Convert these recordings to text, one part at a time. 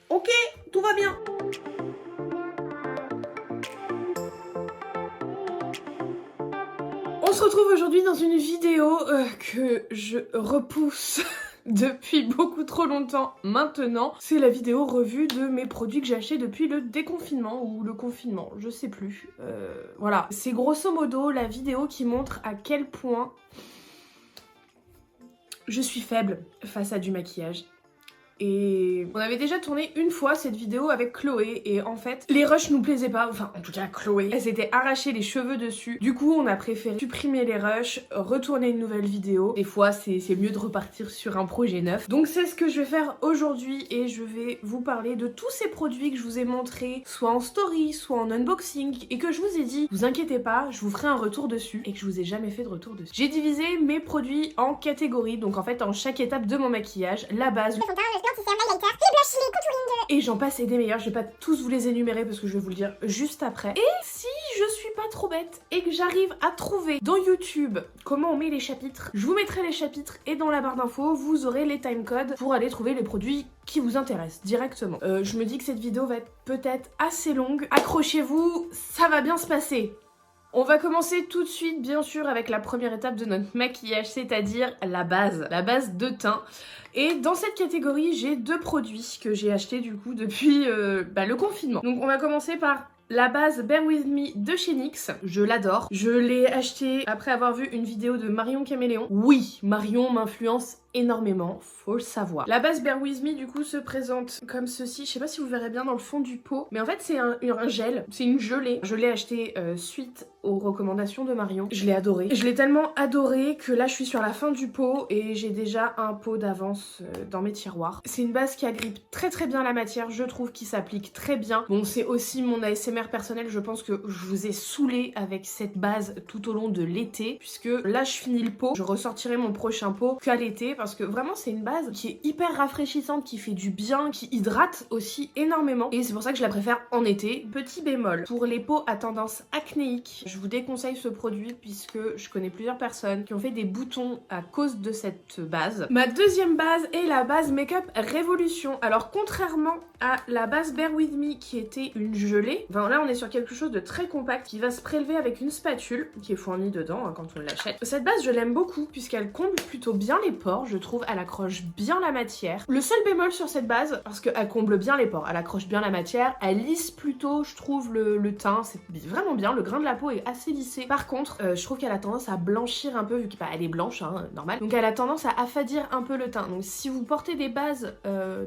Ok, tout va bien. On se retrouve aujourd'hui dans une vidéo que je repousse depuis beaucoup trop longtemps maintenant. C'est la vidéo revue de mes produits que j'ai achetés depuis le déconfinement ou le confinement, je sais plus. Voilà, c'est grosso modo la vidéo qui montre à quel point je suis faible face à du maquillage. Et on avait déjà tourné une fois cette vidéo avec Chloé et en fait les rushs nous plaisaient pas, enfin en tout cas Chloé, elle s'était arraché les cheveux dessus. Du coup on a préféré supprimer les rushs, retourner une nouvelle vidéo. Des fois c'est mieux de repartir sur un projet neuf. Donc c'est ce que je vais faire aujourd'hui et je vais vous parler de tous ces produits que je vous ai montrés, soit en story, soit en unboxing et que je vous ai dit, vous inquiétez pas, je vous ferai un retour dessus et que je vous ai jamais fait de retour dessus. J'ai divisé mes produits en catégories, donc en fait en chaque étape de mon maquillage, la base, et j'en passe et des meilleurs, je vais pas tous vous les énumérer parce que je vais vous le dire juste après. Et si je suis pas trop bête et que j'arrive à trouver dans YouTube comment on met les chapitres, je vous mettrai les chapitres et dans la barre d'infos, vous aurez les timecodes pour aller trouver les produits qui vous intéressent directement. Je me dis que cette vidéo va être peut-être assez longue. Accrochez-vous, ça va bien se passer. On va commencer tout de suite bien sûr avec la première étape de notre maquillage, c'est-à-dire la base de teint. Et dans cette catégorie, j'ai deux produits que j'ai achetés du coup depuis le confinement. Donc on va commencer par la base Bare With Me de chez NYX, je l'adore. Je l'ai acheté après avoir vu une vidéo de Marion Caméléon. Oui, Marion m'influence énormément, faut le savoir. La base Bare With Me du coup se présente comme ceci, je sais pas si vous verrez bien dans le fond du pot, mais en fait c'est un gel, c'est une gelée. Je l'ai acheté suite aux recommandations de Marion, je l'ai adoré. Je l'ai tellement adoré que là je suis sur la fin du pot et j'ai déjà un pot d'avance dans mes tiroirs. C'est une base qui agrippe très très bien la matière, je trouve qu'il s'applique très bien. Bon c'est aussi mon ASMR personnel, je pense que je vous ai saoulé avec cette base tout au long de l'été, puisque là je finis le pot, je ressortirai mon prochain pot qu'à l'été, parce que vraiment c'est une base qui est hyper rafraîchissante, qui fait du bien, qui hydrate aussi énormément, et c'est pour ça que je la préfère en été. Petit bémol, pour les peaux à tendance acnéique, je vous déconseille ce produit puisque je connais plusieurs personnes qui ont fait des boutons à cause de cette base. Ma deuxième base est la base Make-up Révolution. Alors contrairement à la base Bare With Me qui était une gelée, enfin là on est sur quelque chose de très compact qui va se prélever avec une spatule qui est fournie dedans quand on l'achète. Cette base je l'aime beaucoup puisqu'elle comble plutôt bien les pores, je trouve, elle accroche bien la matière. Le seul bémol sur cette base, parce qu'elle comble bien les pores, elle accroche bien la matière, elle lisse plutôt je trouve le teint, c'est vraiment bien, le grain de la peau est assez lissé. Par contre je trouve qu'elle a tendance à blanchir un peu vu qu'elle est blanche, hein, normal, donc elle a tendance à affadir un peu le teint. Donc si vous portez des bases,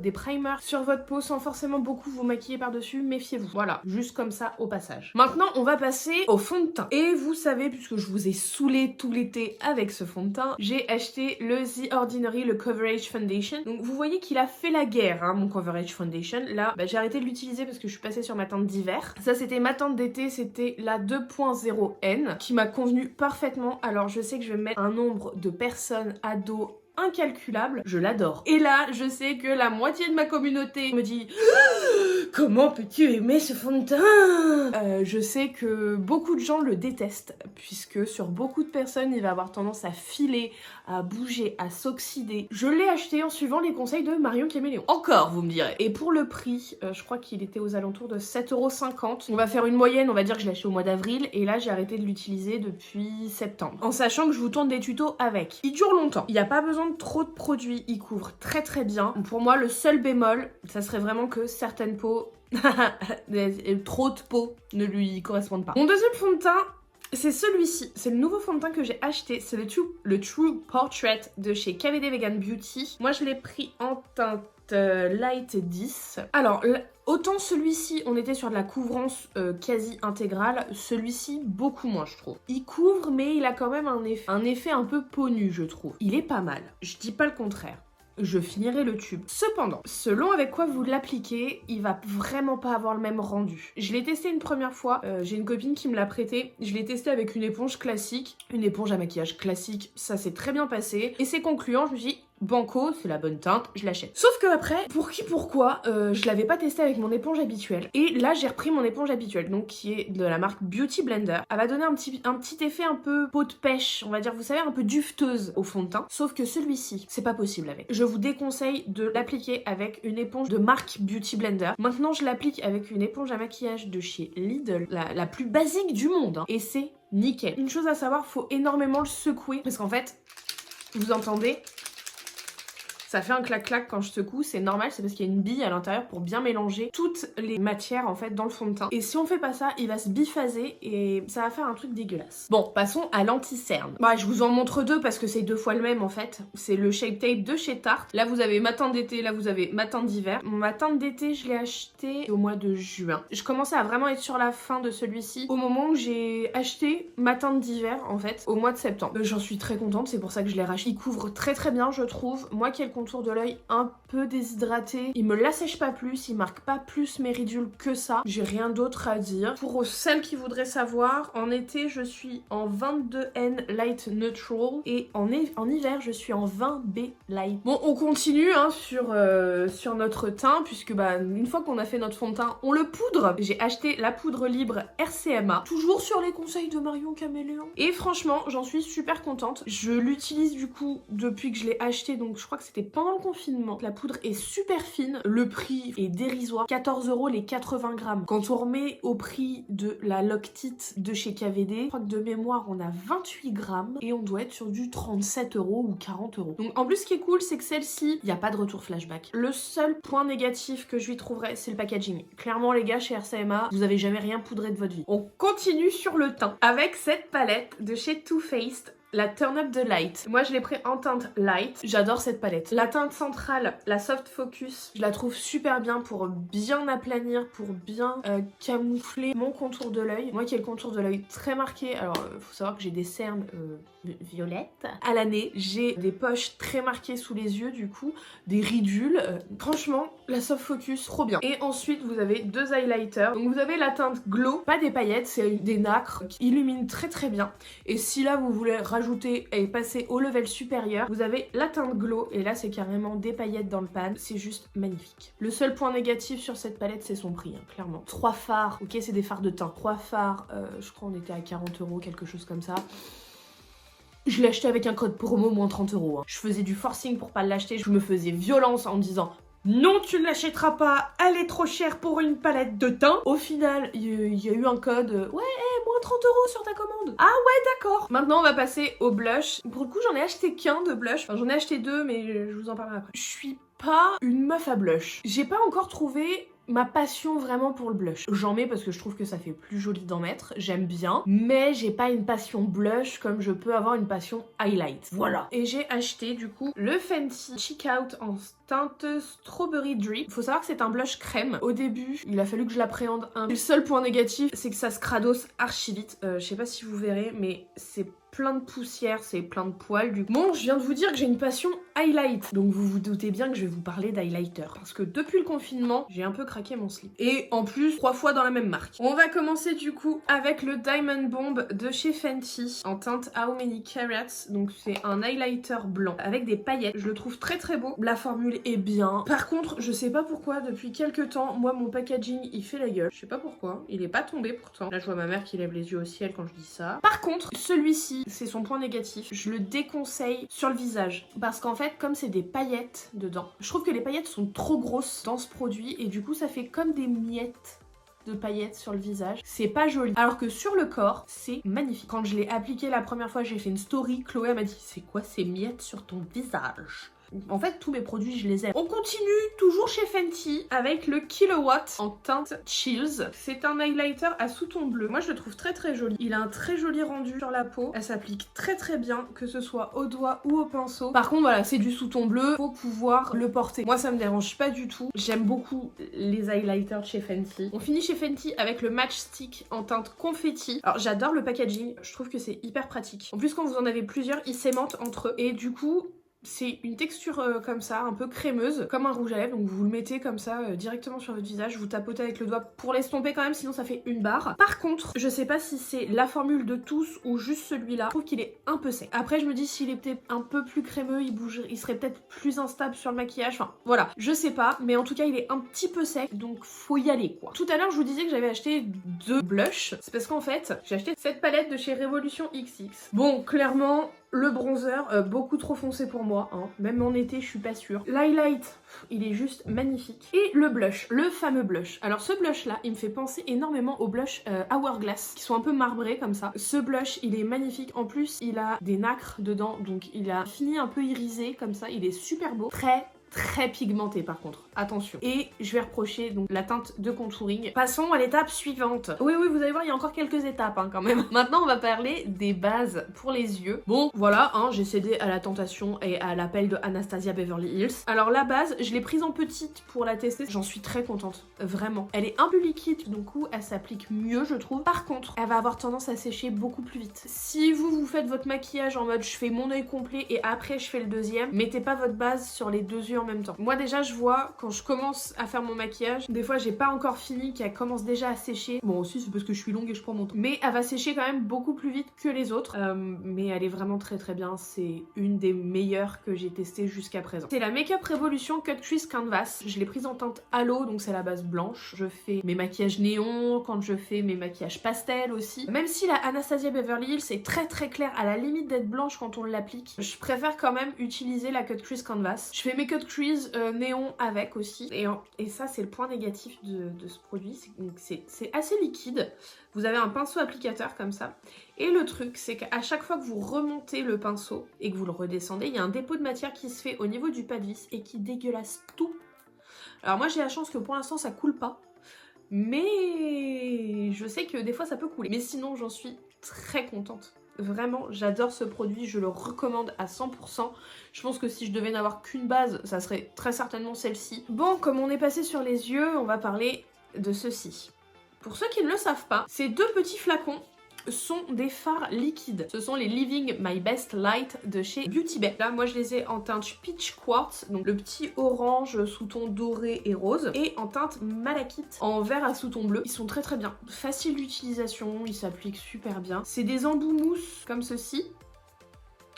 des primers sur votre peau sans forcément beaucoup vous maquiller par dessus, méfiez-vous. Voilà, juste comme ça au passage. Maintenant on va passer au fond de teint. Et vous savez, puisque je vous ai saoulé tout l'été avec ce fond de teint, j'ai acheté le The Ordinary, le Coverage Foundation. Donc vous voyez qu'il a fait la guerre, hein, mon Coverage Foundation. Là, j'ai arrêté de l'utiliser parce que je suis passée sur ma teinte d'hiver. Ça c'était ma teinte d'été, c'était la 2.0N qui m'a convenu parfaitement. Alors je sais que je vais mettre un nombre de personnes, ados, incalculable, je l'adore. Et là, je sais que la moitié de ma communauté me dit comment peux-tu aimer ce fond de teint? Je sais que beaucoup de gens le détestent, puisque sur beaucoup de personnes, il va avoir tendance à filer, à bouger, à s'oxyder. Je l'ai acheté en suivant les conseils de Marion Caméléon. Encore, vous me direz. Et pour le prix, je crois qu'il était aux alentours de 7,50 €. On va faire une moyenne, on va dire que je l'ai acheté au mois d'avril, et là, j'ai arrêté de l'utiliser depuis septembre. En sachant que je vous tourne des tutos avec. Il dure longtemps. Il n'y a pas besoin de trop de produits, il couvre très très bien. Pour moi, le seul bémol, ça serait vraiment que certaines peaux, trop de peau ne lui correspondent pas. Mon deuxième fond de teint, c'est celui-ci. C'est le nouveau fond de teint que j'ai acheté. C'est le True Portrait de chez KVD Vegan Beauty. Moi, je l'ai pris en teinte Light 10. Alors, autant celui-ci, on était sur de la couvrance quasi intégrale, celui-ci beaucoup moins je trouve. Il couvre mais il a quand même un effet un peu peau nue je trouve. Il est pas mal, je dis pas le contraire. Je finirai le tube. Cependant, selon avec quoi vous l'appliquez, il va vraiment pas avoir le même rendu. Je l'ai testé une première fois, j'ai une copine qui me l'a prêté, je l'ai testé avec une éponge classique, une éponge à maquillage classique, ça s'est très bien passé, et c'est concluant, je me suis dit banco, c'est la bonne teinte, je l'achète. Sauf que après, pour qui pourquoi, je l'avais pas testé avec mon éponge habituelle. Et là, j'ai repris mon éponge habituelle, donc qui est de la marque Beauty Blender. Elle va donner un petit effet un peu peau de pêche, on va dire, vous savez, un peu dufteuse au fond de teint. Sauf que celui-ci, c'est pas possible avec. Je vous déconseille de l'appliquer avec une éponge de marque Beauty Blender. Maintenant, je l'applique avec une éponge à maquillage de chez Lidl, la plus basique du monde, hein, et c'est nickel. Une chose à savoir, faut énormément le secouer, parce qu'en fait, vous entendez, ça fait un clac-clac quand je secoue, c'est normal, c'est parce qu'il y a une bille à l'intérieur pour bien mélanger toutes les matières en fait dans le fond de teint. Et si on fait pas ça, il va se biphaser et ça va faire un truc dégueulasse. Bon, passons à l'anti-cerne. Bah, je vous en montre deux parce que c'est deux fois le même en fait. C'est le Shape Tape de chez Tarte. Là, vous avez ma teinte d'été, là, vous avez ma teinte d'hiver. Ma teinte d'été, je l'ai acheté au mois de juin. Je commençais à vraiment être sur la fin de celui-ci au moment où j'ai acheté ma teinte d'hiver en fait, au mois de septembre. J'en suis très contente, c'est pour ça que je l'ai racheté. Il couvre très très bien, je trouve. Moi qui ai le contour de l'œil un peu déshydraté, il me l'assèche pas plus, il marque pas plus mes ridules que ça. J'ai rien d'autre à dire. Pour celles qui voudraient savoir, en été je suis en 22N Light Neutral et en hiver je suis en 20B Light. Bon, on continue hein, sur notre teint puisque bah, une fois qu'on a fait notre fond de teint, on le poudre. J'ai acheté la poudre libre RCMA, toujours sur les conseils de Marion Caméléon. Et franchement, j'en suis super contente. Je l'utilise du coup depuis que je l'ai acheté, donc je crois que c'était pendant le confinement. La poudre est super fine, le prix est dérisoire, 14 € les 80 grammes. Quand on remet au prix de la Loctite de chez KVD, je crois que de mémoire on a 28 grammes et on doit être sur du 37 € ou 40 €. Donc en plus ce qui est cool c'est que celle-ci, il n'y a pas de retour flashback. Le seul point négatif que je lui trouverais c'est le packaging. Clairement les gars chez RCMA, vous avez jamais rien poudré de votre vie. On continue sur le teint avec cette palette de chez Too Faced, la Turn Up the Light. Moi je l'ai pris en teinte light, j'adore cette palette. La teinte centrale, la Soft Focus, je la trouve super bien pour bien aplanir, pour bien camoufler mon contour de l'œil. Moi qui ai le contour de l'œil très marqué, alors faut savoir que j'ai des cernes violettes à l'année, j'ai des poches très marquées sous les yeux du coup, des ridules. Franchement, la Soft Focus, trop bien. Et ensuite vous avez deux highlighters. Donc vous avez la teinte Glow, pas des paillettes, c'est des nacres qui illuminent très très bien. Et si là vous voulez rajouter et passer au level supérieur, vous avez la teinte Glow et là c'est carrément des paillettes dans le pan, c'est juste magnifique. Le seul point négatif sur cette palette c'est son prix, hein, clairement. 3 fards, ok c'est des fards de teint, 3 fards, je crois on était à 40 €, quelque chose comme ça. Je l'ai acheté avec un code promo moins 30 €. Hein. Je faisais du forcing pour pas l'acheter, je me faisais violence en me disant non, tu ne l'achèteras pas, elle est trop chère pour une palette de teint. Au final, il y a eu un code, ouais, moins 30 € sur ta commande. Ah ouais, d'accord. Maintenant, on va passer au blush. Pour le coup, j'en ai acheté qu'un de blush. Enfin, j'en ai acheté deux, mais je vous en parlerai après. Je suis pas une meuf à blush. J'ai pas encore trouvé ma passion vraiment pour le blush. J'en mets parce que je trouve que ça fait plus joli d'en mettre, j'aime bien, mais j'ai pas une passion blush comme je peux avoir une passion highlight. Voilà. Et j'ai acheté du coup le Fenty Cheek Out en teinte Strawberry Drip. Faut savoir que c'est un blush crème. Au début, il a fallu que je l'appréhende un. Le seul point négatif, c'est que ça se cradosse archi vite. Je sais pas si vous verrez, mais c'est plein de poussière, c'est plein de poils du coup. Bon, je viens de vous dire que j'ai une passion highlight, donc vous vous doutez bien que je vais vous parler d'highlighter, parce que depuis le confinement, j'ai un peu craqué mon slip. Et en plus, 3 fois dans la même marque. On va commencer du coup avec le Diamond Bomb de chez Fenty, en teinte How Many Carats, donc c'est un highlighter blanc avec des paillettes. Je le trouve très très beau, la formule est bien. Par contre, je sais pas pourquoi, depuis quelques temps, moi mon packaging il fait la gueule. Je sais pas pourquoi, il est pas tombé pourtant. Là je vois ma mère qui lève les yeux au ciel quand je dis ça. Par contre, celui-ci, c'est son point négatif, je le déconseille sur le visage parce qu'en fait comme c'est des paillettes dedans, je trouve que les paillettes sont trop grosses dans ce produit et du coup ça fait comme des miettes de paillettes sur le visage, c'est pas joli. Alors que sur le corps, c'est magnifique. Quand je l'ai appliqué la première fois, j'ai fait une story, Chloé m'a dit c'est quoi ces miettes sur ton visage? En fait, tous mes produits, je les aime. On continue toujours chez Fenty avec le Kilowatt en teinte Chills. C'est un highlighter à sous-ton bleu. Moi, je le trouve très très joli. Il a un très joli rendu sur la peau. Elle s'applique très très bien, que ce soit au doigt ou au pinceau. Par contre, voilà, c'est du sous-ton bleu. Faut pouvoir le porter. Moi, ça me dérange pas du tout. J'aime beaucoup les highlighters de chez Fenty. On finit chez Fenty avec le Match Stick en teinte confetti. Alors, j'adore le packaging. Je trouve que c'est hyper pratique. En plus, quand vous en avez plusieurs, ils s'aimantent entre eux. Et du coup, C'est une texture comme ça, un peu crémeuse, comme un rouge à lèvres, donc vous le mettez comme ça directement sur votre visage, vous tapotez avec le doigt pour l'estomper quand même, sinon ça fait une barre. Par contre, je sais pas si c'est la formule de tous ou juste celui-là, je trouve qu'il est un peu sec. Après je me dis s'il était un peu plus crémeux, il serait peut-être plus instable sur le maquillage, enfin voilà, je sais pas, mais en tout cas il est un petit peu sec, donc faut y aller quoi. Tout à l'heure je vous disais que j'avais acheté 2 blushs, c'est parce qu'en fait j'ai acheté cette palette de chez Révolution XX. Bon, clairement le bronzer, beaucoup trop foncé pour moi, hein. Même en été, je suis pas sûre. L'highlight, il est juste magnifique. Et le blush, le fameux blush. Alors ce blush-là, il me fait penser énormément au blush Hourglass, qui sont un peu marbrés comme ça. Ce blush, il est magnifique. En plus, il a des nacres dedans, donc il a fini un peu irisé comme ça. Il est super beau. Très pigmenté par contre, attention. Et je vais reprocher donc la teinte de contouring. Passons à l'étape suivante. Oui, vous allez voir, il y a encore quelques étapes hein, quand même. Maintenant, on va parler des bases pour les yeux. Bon, voilà, hein, j'ai cédé à la tentation et à l'appel de Anastasia Beverly Hills. Alors la base, je l'ai prise en petite pour la tester. J'en suis très contente, vraiment. Elle est un peu liquide, donc elle s'applique mieux, je trouve. Par contre, elle va avoir tendance à sécher beaucoup plus vite. Si vous faites votre maquillage en mode je fais mon œil complet et après je fais le deuxième, mettez pas votre base sur les deux yeux en même temps. Moi déjà je vois quand je commence à faire mon maquillage, des fois j'ai pas encore fini, qu'elle commence déjà à sécher. Bon aussi c'est parce que je suis longue et je prends mon temps. Mais elle va sécher quand même beaucoup plus vite que les autres. Mais elle est vraiment très bien. C'est une des meilleures que j'ai testées jusqu'à présent. C'est la Makeup Revolution Cut Crease Canvas. Je l'ai prise en teinte halo, donc c'est la base blanche. Je fais mes maquillages néon, quand je fais mes maquillages pastel aussi. Même si la Anastasia Beverly Hills est très claire, à la limite d'être blanche quand on l'applique, je préfère quand même utiliser la Cut Crease Canvas. Je fais mes cut crease néon avec aussi. Et ça, c'est le point négatif de ce produit. C'est assez liquide. Vous avez un pinceau applicateur comme ça. Et le truc, c'est qu'à chaque fois que vous remontez le pinceau et que vous le redescendez, il y a un dépôt de matière qui se fait au niveau du pas de vis et qui dégueulasse tout. Alors moi, j'ai la chance que pour l'instant, ça coule pas. Mais je sais que des fois, ça peut couler. Mais sinon, j'en suis très contente. Vraiment, j'adore ce produit, je le recommande à 100%. Je pense que si je devais n'avoir qu'une base, ça serait très certainement celle-ci. Bon, comme on est passé sur les yeux, on va parler de ceci. Pour ceux qui ne le savent pas, ces deux petits flacons sont des fards liquides. Ce sont les Living My Best Light de chez Beauty Bay. Là, moi, je les ai en teinte Peach Quartz, donc le petit orange sous ton doré et rose, et en teinte Malachite en vert à sous-ton bleu. Ils sont très bien. Facile d'utilisation, ils s'appliquent super bien. C'est des embouts mousse comme ceci.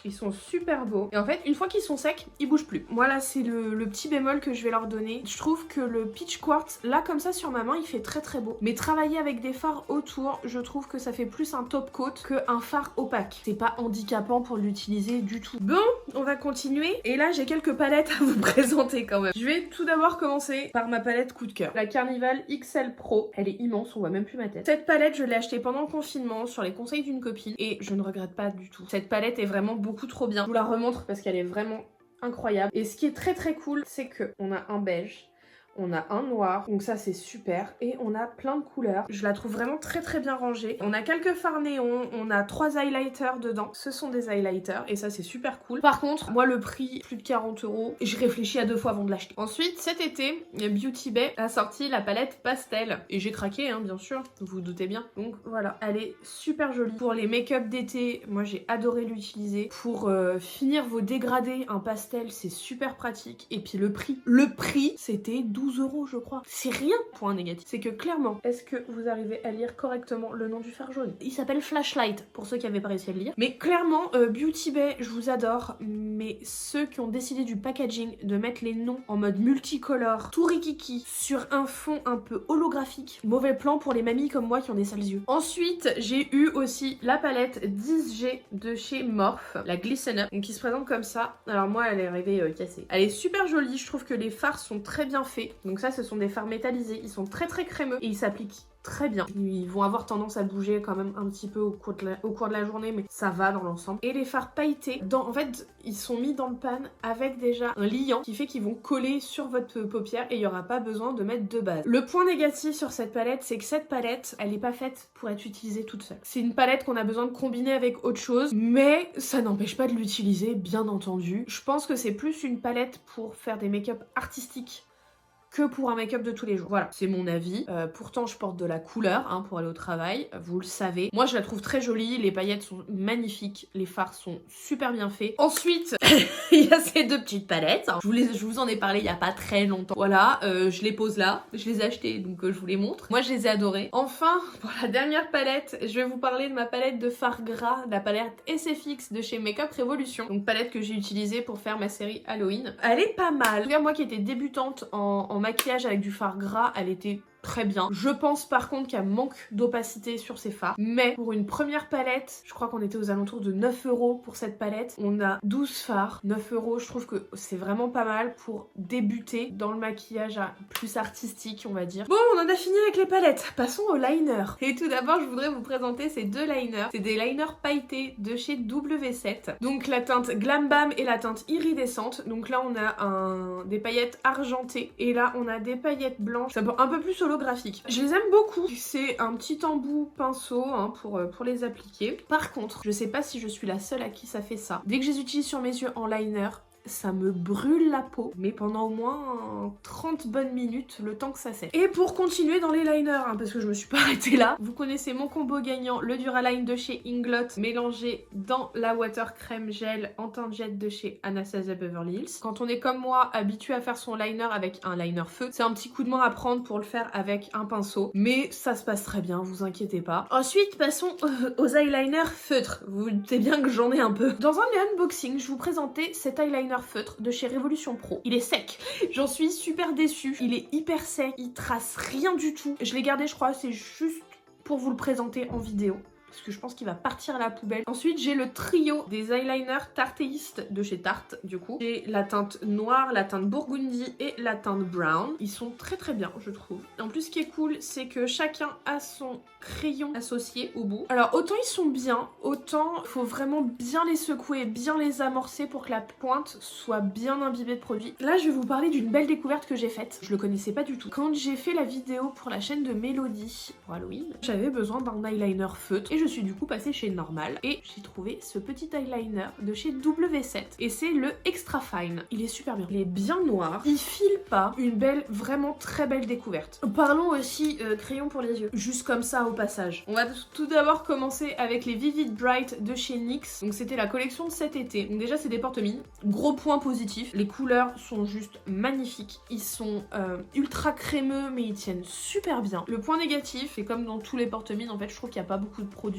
Ils sont super beaux. Et en fait, une fois qu'ils sont secs, ils bougent plus. Voilà, c'est le petit bémol que je vais leur donner. Je trouve que le Peach Quartz, là, comme ça, sur ma main, il fait très beau. Mais travailler avec des fards autour, je trouve que ça fait plus un top coat qu'un fard opaque. C'est pas handicapant pour l'utiliser du tout. Bon, on va continuer. Et là, j'ai quelques palettes à vous présenter quand même. Je vais tout d'abord commencer par ma palette coup de cœur. La Carnival XL Pro. Elle est immense, on voit même plus ma tête. Cette palette, je l'ai achetée pendant le confinement sur les conseils d'une copine. Et je ne regrette pas du tout. Cette palette est vraiment beaucoup trop bien. Je vous la remontre parce qu'elle est vraiment incroyable. Et ce qui est très cool, c'est que on a un beige, on a un noir, donc ça c'est super, et on a plein de couleurs. Je la trouve vraiment très bien rangée. On a quelques fards néons, on a 3 highlighters dedans. Ce sont des highlighters et ça c'est super cool. Par contre, moi le prix, plus de 40 €, je réfléchis à 2 fois avant de l'acheter. Ensuite, cet été, Beauty Bay a sorti la palette pastel. Et j'ai craqué, hein, bien sûr, vous vous doutez bien. Donc voilà, elle est super jolie. Pour les make-up d'été, moi j'ai adoré l'utiliser. Pour finir vos dégradés, un pastel, c'est super pratique. Et puis le prix, c'était 12 € je crois. C'est rien. Point négatif, c'est que clairement, est-ce que vous arrivez à lire correctement le nom du fard jaune? Il s'appelle Flashlight, pour ceux qui n'avaient pas réussi à le lire. Mais clairement, Beauty Bay, je vous adore, mais ceux qui ont décidé du packaging, de mettre les noms en mode multicolore, tout rikiki, sur un fond un peu holographique, mauvais plan pour les mamies comme moi qui ont des sales yeux. Ensuite, j'ai eu aussi la palette 10G de chez Morphe, la Glisten Up, donc qui se présente comme ça. Alors moi, elle est arrivée cassée. Elle est super jolie, je trouve que les fards sont très bien faits. Donc ça, ce sont des fards métallisés, ils sont très crémeux et ils s'appliquent très bien. Ils vont avoir tendance à bouger quand même un petit peu au cours de la journée, mais ça va dans l'ensemble. Et les fards pailletés, en fait, ils sont mis dans le pan avec déjà un liant qui fait qu'ils vont coller sur votre paupière et il n'y aura pas besoin de mettre de base. Le point négatif sur cette palette, c'est que cette palette, elle n'est pas faite pour être utilisée toute seule. C'est une palette qu'on a besoin de combiner avec autre chose, mais ça n'empêche pas de l'utiliser, bien entendu. Je pense que c'est plus une palette pour faire des make-up artistiques que pour un make-up de tous les jours. Voilà, c'est mon avis. Pourtant, je porte de la couleur hein, pour aller au travail, vous le savez. Moi, je la trouve très jolie, les paillettes sont magnifiques, les fards sont super bien faits. Ensuite, il y a ces deux petites palettes. Je vous en ai parlé il y a pas très longtemps. Voilà, je les pose là, je les ai achetées, donc je vous les montre. Moi, je les ai adorées. Enfin, pour la dernière palette, je vais vous parler de ma palette de fard gras, la palette SFX de chez Makeup Revolution. Donc palette que j'ai utilisée pour faire ma série Halloween. Elle est pas mal. En tout cas, moi qui étais débutante en maquillage avec du fard gras, elle était très bien. Je pense par contre qu'il y a manque d'opacité sur ces fards. Mais pour une première palette, je crois qu'on était aux alentours de 9 € pour cette palette. On a 12 fards. 9 €, je trouve que c'est vraiment pas mal pour débuter dans le maquillage plus artistique, on va dire. Bon, on en a fini avec les palettes. Passons au liner. Et tout d'abord, je voudrais vous présenter ces deux liners. C'est des liners pailletés de chez W7. Donc la teinte Glam Bam et la teinte iridescente. Donc là, on a des paillettes argentées. Et là, on a des paillettes blanches. C'est un peu plus holographique. Je les aime beaucoup. C'est un petit embout pinceau hein, pour les appliquer. Par contre, je sais pas si je suis la seule à qui ça fait ça. Dès que je les utilise sur mes yeux en liner, ça me brûle la peau, mais pendant au moins 30 bonnes minutes, le temps que ça sèche. Et pour continuer dans les liners, hein, parce que je me suis pas arrêtée là, vous connaissez mon combo gagnant, le Duraline de chez Inglot, mélangé dans la Water Crème Gel en teinte jet de chez Anastasia Beverly Hills. Quand on est comme moi, habitué à faire son liner avec un liner feutre, c'est un petit coup de main à prendre pour le faire avec un pinceau, mais ça se passe très bien, vous inquiétez pas. Ensuite, passons aux eyeliners feutres. Vous vous doutez bien que j'en ai un peu. Dans un unboxing, je vous présentais cet eyeliner feutre de chez Révolution Pro. Il est sec. J'en suis super déçue. Il est hyper sec. Il trace rien du tout. Je l'ai gardé, je crois, c'est juste pour vous le présenter en vidéo. Parce que je pense qu'il va partir à la poubelle. Ensuite, j'ai le trio des eyeliners Tarteiste de chez Tarte, du coup. J'ai la teinte noire, la teinte burgundy et la teinte brown. Ils sont très très bien, je trouve. En plus, ce qui est cool, c'est que chacun a son crayon associé au bout. Alors, autant ils sont bien, autant il faut vraiment bien les secouer, bien les amorcer pour que la pointe soit bien imbibée de produit. Là, je vais vous parler d'une belle découverte que j'ai faite. Je le connaissais pas du tout. Quand j'ai fait la vidéo pour la chaîne de Mélodie pour Halloween, j'avais besoin d'un eyeliner feutre et je suis du coup passée chez Normal et j'ai trouvé ce petit eyeliner de chez W7 et c'est le Extra Fine. Il est super bien. Il est bien noir, il file pas. Une belle, vraiment très belle découverte. Parlons aussi crayon pour les yeux. Juste comme ça au passage. On va tout d'abord commencer avec les Vivid Bright de chez NYX. Donc c'était la collection de cet été. Donc déjà c'est des porte-mines. Gros point positif. Les couleurs sont juste magnifiques. Ils sont ultra crémeux mais ils tiennent super bien. Le point négatif, c'est comme dans tous les porte-mines en fait, je trouve qu'il n'y a pas beaucoup de produits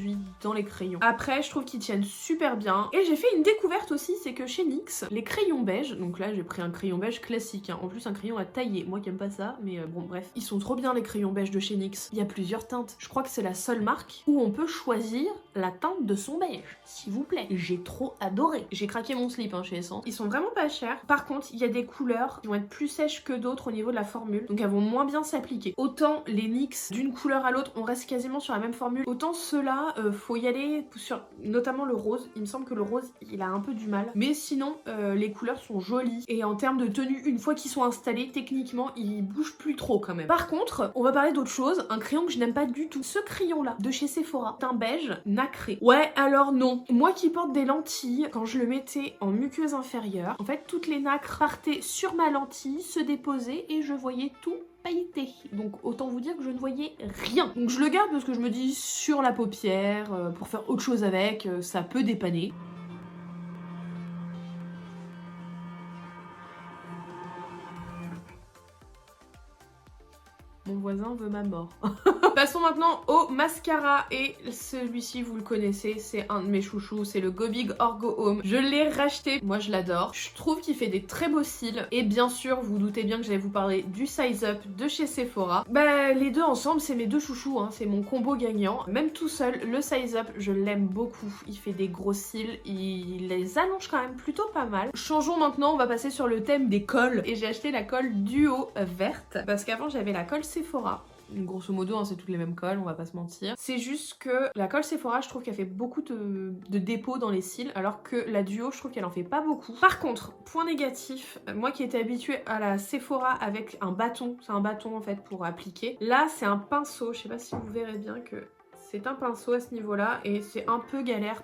dans les crayons. Après, je trouve qu'ils tiennent super bien. Et j'ai fait une découverte aussi, c'est que chez NYX, les crayons beige, donc là j'ai pris un crayon beige classique, hein. En plus un crayon à tailler. Moi qui aime pas ça, mais bon bref. Ils sont trop bien les crayons beige de chez NYX. Il y a plusieurs teintes. Je crois que c'est la seule marque où on peut choisir la teinte de son beige. S'il vous plaît. J'ai trop adoré. J'ai craqué mon slip hein, chez Essence. Ils sont vraiment pas chers. Par contre, il y a des couleurs qui vont être plus sèches que d'autres au niveau de la formule. Donc elles vont moins bien s'appliquer. Autant les NYX, d'une couleur à l'autre, on reste quasiment sur la même formule. Autant ceux-là, faut y aller sur notamment le rose. Il me semble que le rose, il a un peu du mal. Mais sinon, les couleurs sont jolies. Et en termes de tenue, une fois qu'ils sont installés, techniquement, ils bougent plus trop quand même. Par contre, on va parler d'autre chose. Un crayon que je n'aime pas du tout. Ce crayon-là, de chez Sephora, d'un beige nacré. Ouais, alors non. Moi qui porte des lentilles, quand je le mettais en muqueuse inférieure, en fait, toutes les nacres partaient sur ma lentille, se déposaient et je voyais tout pailleté. Donc autant vous dire que je ne voyais rien. Donc je le garde parce que je me dis sur la paupière, pour faire autre chose avec, ça peut dépanner. Mon voisin veut ma mort. Passons maintenant au mascara et celui-ci vous le connaissez, c'est un de mes chouchous, c'est le Go Big or Go Home. Je l'ai racheté, moi je l'adore. Je trouve qu'il fait des très beaux cils et bien sûr vous doutez bien que j'allais vous parler du Size Up de chez Sephora. Bah les deux ensemble c'est mes deux chouchous, hein. C'est mon combo gagnant. Même tout seul, le Size Up je l'aime beaucoup. Il fait des gros cils, il les allonge quand même plutôt pas mal. Changeons maintenant, on va passer sur le thème des cols et j'ai acheté la colle Duo verte parce qu'avant j'avais la colle Sephora. Grosso modo, hein, c'est toutes les mêmes colles, on va pas se mentir. C'est juste que la colle Sephora, je trouve qu'elle fait beaucoup de dépôts dans les cils, alors que la Duo, je trouve qu'elle en fait pas beaucoup. Par contre, point négatif, moi qui étais habituée à la Sephora avec un bâton, c'est un bâton en fait pour appliquer. Là, c'est un pinceau, je sais pas si vous verrez bien que c'est un pinceau à ce niveau-là et c'est un peu galère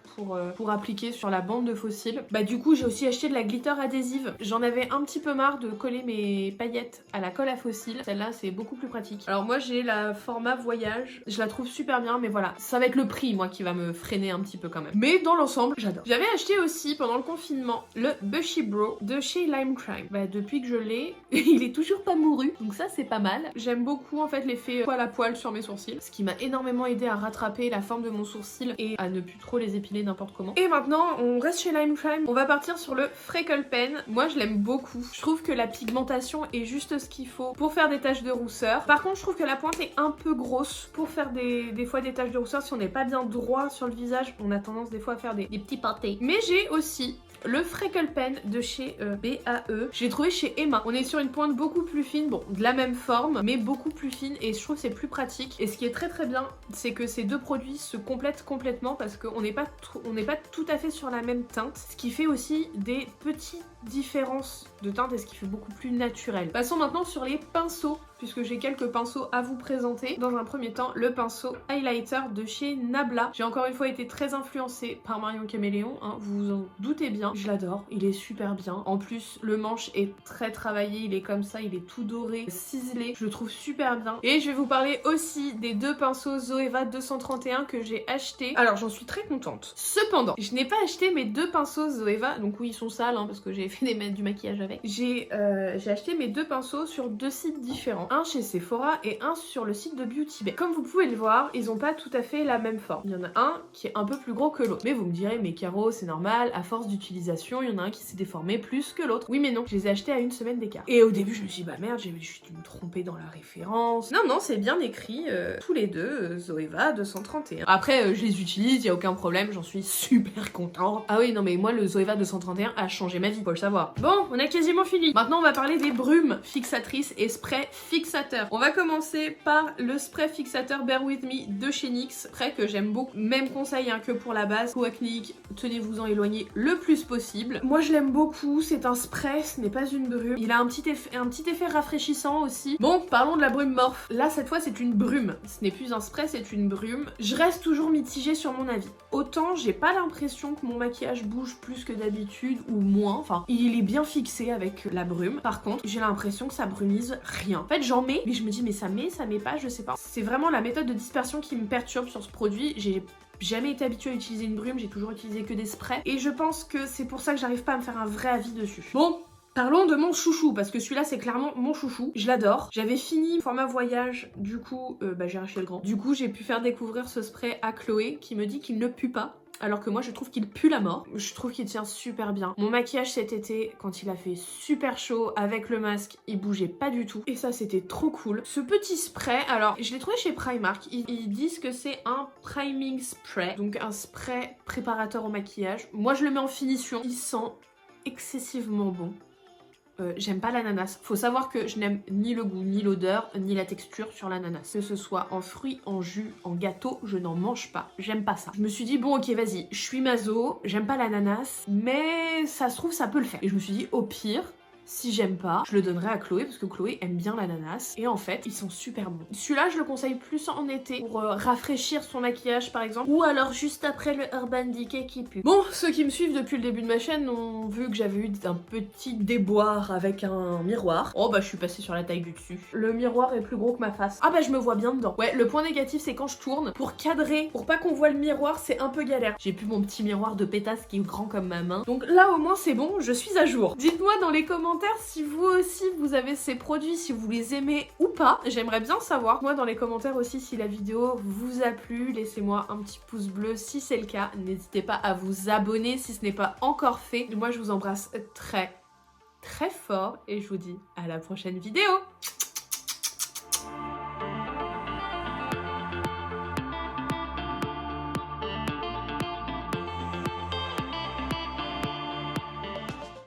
pour appliquer sur la bande de fossiles. Bah du coup j'ai aussi acheté de la glitter adhésive. J'en avais un petit peu marre de coller mes paillettes à la colle à fossiles. Celle-là c'est beaucoup plus pratique. Alors moi j'ai la format voyage, je la trouve super bien mais voilà, ça va être le prix moi qui va me freiner un petit peu quand même. Mais dans l'ensemble j'adore. J'avais acheté aussi pendant le confinement le Bushy Brow de chez Lime Crime. Bah depuis que je l'ai, il est toujours pas mouru donc ça c'est pas mal. J'aime beaucoup en fait l'effet poil à poil sur mes sourcils, ce qui m'a énormément aidé à rattraper la forme de mon sourcil et à ne plus trop les épiler n'importe comment. Et maintenant on reste chez Lime Crime, on va partir sur le Freckle Pen. Moi je l'aime beaucoup, je trouve que la pigmentation est juste ce qu'il faut pour faire des taches de rousseur. Par contre je trouve que la pointe est un peu grosse pour faire des fois des taches de rousseur. Si on n'est pas bien droit sur le visage, on a tendance des fois à faire des petits pâtés. Mais j'ai aussi le Freckle Pen de chez BAE. Je l'ai trouvé chez Emma. On est sur une pointe beaucoup plus fine, bon, de la même forme, mais beaucoup plus fine et je trouve que c'est plus pratique. Et ce qui est très très bien, c'est que ces deux produits se complètent complètement parce qu'on n'est pas tout à fait sur la même teinte, ce qui fait aussi des petites différences de teinte et ce qui fait beaucoup plus naturel. Passons maintenant sur les pinceaux, puisque j'ai quelques pinceaux à vous présenter. Dans un premier temps, le pinceau highlighter de chez Nabla. J'ai encore une fois été très influencée par Marion Caméléon, hein, vous vous en doutez bien. Je l'adore, il est super bien. En plus, le manche est très travaillé, il est comme ça, il est tout doré, ciselé. Je le trouve super bien. Et je vais vous parler aussi des deux pinceaux Zoeva 231 que j'ai achetés. Alors, j'en suis très contente. Cependant, je n'ai pas acheté mes deux pinceaux Zoeva, donc oui, ils sont sales, hein, parce que j'ai fait du maquillage avec. J'ai acheté mes deux pinceaux sur deux sites différents. Un chez Sephora et un sur le site de Beauty Bay. Comme vous pouvez le voir, ils ont pas tout à fait la même forme. Il y en a un qui est un peu plus gros que l'autre. Mais vous me direz, mais Caro, c'est normal, à force d'utilisation, il y en a un qui s'est déformé plus que l'autre. Oui mais non, je les ai achetés à une semaine d'écart. Et au début, je me suis dit, bah merde, je suis dû me tromper dans la référence. Non, non, c'est bien écrit, tous les deux, Zoeva 231. Après, je les utilise, y a aucun problème, j'en suis super contente. Ah oui, non mais moi, le Zoeva 231 a changé ma vie, faut le savoir. Bon, on a quasiment fini. Maintenant, on va parler des brumes fixatrices et sprays fixateurs. On va commencer par le spray fixateur Bear With Me de chez NYX. Spray que j'aime beaucoup. Même conseil hein, que pour la base. Peau acnéique, tenez-vous-en éloigné le plus possible. Moi, je l'aime beaucoup. C'est un spray, ce n'est pas une brume. Il a un petit effet rafraîchissant aussi. Bon, parlons de la brume morph. Là, cette fois, c'est une brume. Ce n'est plus un spray, c'est une brume. Je reste toujours mitigée sur mon avis. Autant, j'ai pas l'impression que mon maquillage bouge plus que d'habitude ou moins. Enfin, il est bien fixé avec la brume. Par contre, j'ai l'impression que ça brumise rien. En fait, j'en mets, mais je me dis, mais ça met pas, je sais pas. C'est vraiment la méthode de dispersion qui me perturbe sur ce produit. J'ai jamais été habituée à utiliser une brume, j'ai toujours utilisé que des sprays. Et je pense que c'est pour ça que j'arrive pas à me faire un vrai avis dessus. Bon, parlons de mon chouchou, parce que celui-là c'est clairement mon chouchou, je l'adore. J'avais fini format voyage, du coup, j'ai racheté le grand. Du coup, j'ai pu faire découvrir ce spray à Chloé, qui me dit qu'il ne pue pas. Alors que moi je trouve qu'il pue la mort. Je trouve qu'il tient super bien. Mon maquillage cet été, quand il a fait super chaud avec le masque, il bougeait pas du tout. Et ça c'était trop cool. Ce petit spray, alors je l'ai trouvé chez Primark. Ils disent que c'est un priming spray. Donc un spray préparateur au maquillage. Moi je le mets en finition. Il sent excessivement bon. J'aime pas l'ananas. Faut savoir que je n'aime ni le goût, ni l'odeur, ni la texture sur l'ananas. Que ce soit en fruits, en jus, en gâteau, je n'en mange pas. J'aime pas ça. Je me suis dit, bon ok vas-y, je suis maso, j'aime pas l'ananas, mais ça se trouve ça peut le faire. Et je me suis dit, au pire, si j'aime pas, je le donnerai à Chloé parce que Chloé aime bien l'ananas. Et en fait, ils sont super bons. Celui-là, je le conseille plus en été pour rafraîchir son maquillage par exemple. Ou alors juste après le Urban Decay qui pue. Bon, ceux qui me suivent depuis le début de ma chaîne ont vu que j'avais eu un petit déboire avec un miroir. Oh bah je suis passée sur la taille du dessus. Le miroir est plus gros que ma face. Ah bah je me vois bien dedans. Ouais, le point négatif c'est quand je tourne. Pour cadrer, pour pas qu'on voit le miroir, c'est un peu galère. J'ai plus mon petit miroir de pétasse qui est grand comme ma main. Donc là au moins c'est bon, je suis à jour. Dites-moi dans les commentaires si vous aussi vous avez ces produits, si vous les aimez ou pas. J'aimerais bien savoir. Moi dans les commentaires aussi si la vidéo vous a plu, laissez-moi un petit pouce bleu si c'est le cas. N'hésitez pas à vous abonner si ce n'est pas encore fait. Moi je vous embrasse très très fort et je vous dis à la prochaine vidéo.